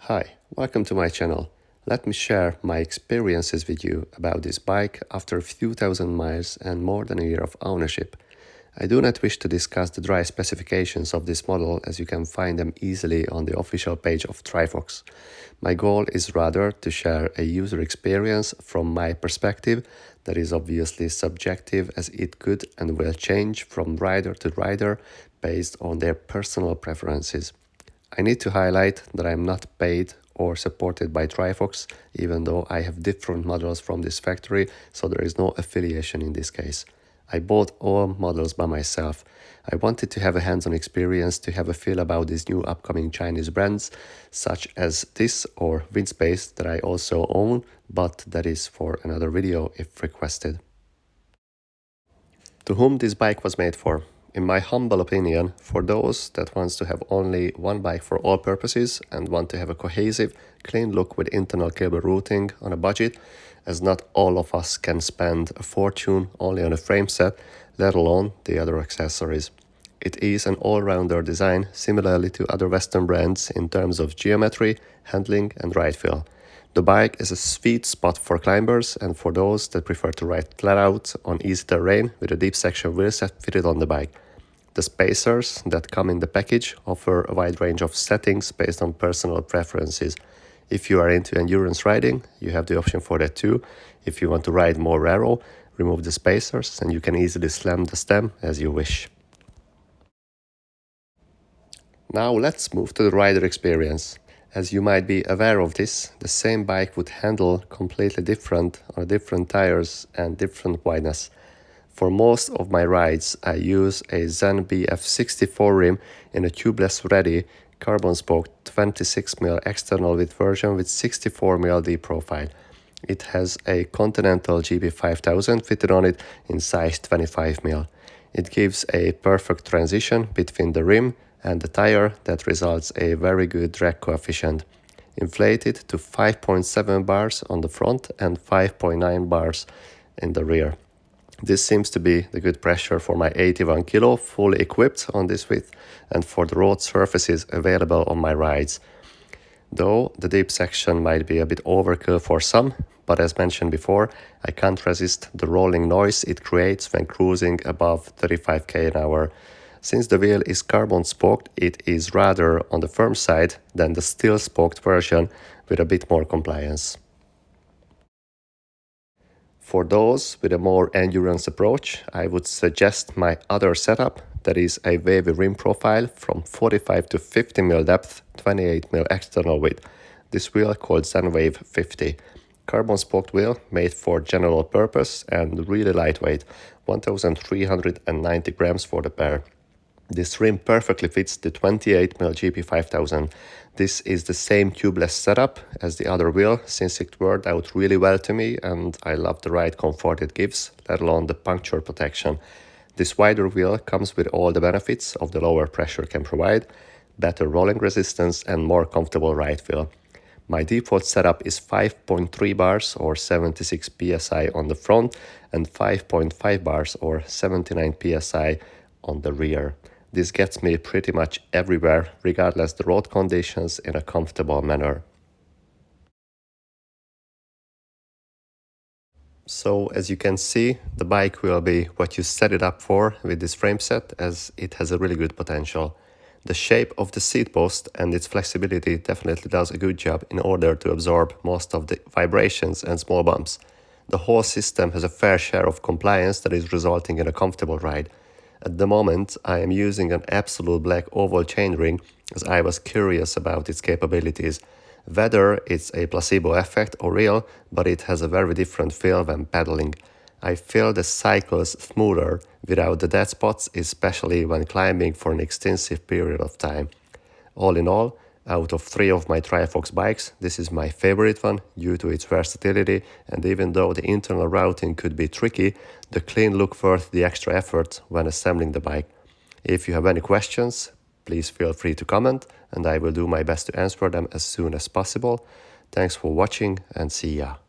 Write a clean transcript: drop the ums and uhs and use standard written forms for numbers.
Hi, welcome to my channel. Let me share my experiences with you about this bike after a few thousand miles and more than a year of ownership. I do not wish to discuss the dry specifications of this model as you can find them easily on the official page of Trifox. My goal is rather to share a user experience from my perspective that is obviously subjective as it could and will change from rider to rider based on their personal preferences. I need to highlight that I am not paid or supported by Trifox, even though I have different models from this factory, so there is no affiliation in this case. I bought all models by myself. I wanted to have a hands-on experience to have a feel about these new upcoming Chinese brands, such as this or Windspace that I also own, but that is for another video if requested. To whom this bike was made for? In my humble opinion, for those that wants to have only one bike for all purposes and want to have a cohesive, clean look with internal cable routing on a budget, as not all of us can spend a fortune only on a frame set, let alone the other accessories. It is an all-rounder design, similarly to other Western brands in terms of geometry, handling and ride feel. The bike is a sweet spot for climbers and for those that prefer to ride flat out on easy terrain with a deep section wheelset fitted on the bike. The spacers that come in the package offer a wide range of settings based on personal preferences. If you are into endurance riding, you have the option for that too. If you want to ride more aero, remove the spacers and you can easily slam the stem as you wish. Now let's move to the rider experience. As you might be aware of this, the same bike would handle completely different on different tires and different wideness. For most of my rides, I use a Zen BF64 rim in a tubeless ready carbon spoke 26mm external width version with 64mm deep profile. It has a Continental GB5000 fitted on it in size 25mm. It gives a perfect transition between the rim and the tire that results a very good drag coefficient. Inflated to 5.7 bars on the front and 5.9 bars in the rear. This seems to be the good pressure for my 81 kilo fully equipped on this width and for the road surfaces available on my rides. Though the deep section might be a bit overkill for some, but as mentioned before, I can't resist the rolling noise it creates when cruising above 35 km/h. Since the wheel is carbon spoked, it is rather on the firm side than the steel spoked version with a bit more compliance. For those with a more endurance approach, I would suggest my other setup, that is a wavy rim profile from 45 to 50mm depth, 28mm external width. This wheel called ZenWave 50. Carbon spoked wheel made for general purpose and really lightweight, 1390 grams for the pair. This rim perfectly fits the 28mm GP5000. This is the same tubeless setup as the other wheel since it worked out really well to me and I love the ride comfort it gives, let alone the puncture protection. This wider wheel comes with all the benefits of the lower pressure can provide, better rolling resistance and more comfortable ride feel. My default setup is 5.3 bars or 76 psi on the front and 5.5 bars or 79 psi on the rear. This gets me pretty much everywhere, regardless the road conditions, in a comfortable manner. So as you can see, the bike will be what you set it up for with this frame set, as it has a really good potential. The shape of the seat post and its flexibility definitely does a good job in order to absorb most of the vibrations and small bumps. The whole system has a fair share of compliance that is resulting in a comfortable ride. At the moment, I am using an absolute black oval chainring as I was curious about its capabilities. Whether it's a placebo effect or real, but it has a very different feel when pedaling. I feel the cycles smoother without the dead spots, especially when climbing for an extensive period of time. All in all, out of 3 of my Trifox bikes, this is my favorite one due to its versatility, and even though the internal routing could be tricky, the clean look worth the extra effort when assembling the bike. If you have any questions, please feel free to comment and I will do my best to answer them as soon as possible. Thanks for watching and see ya.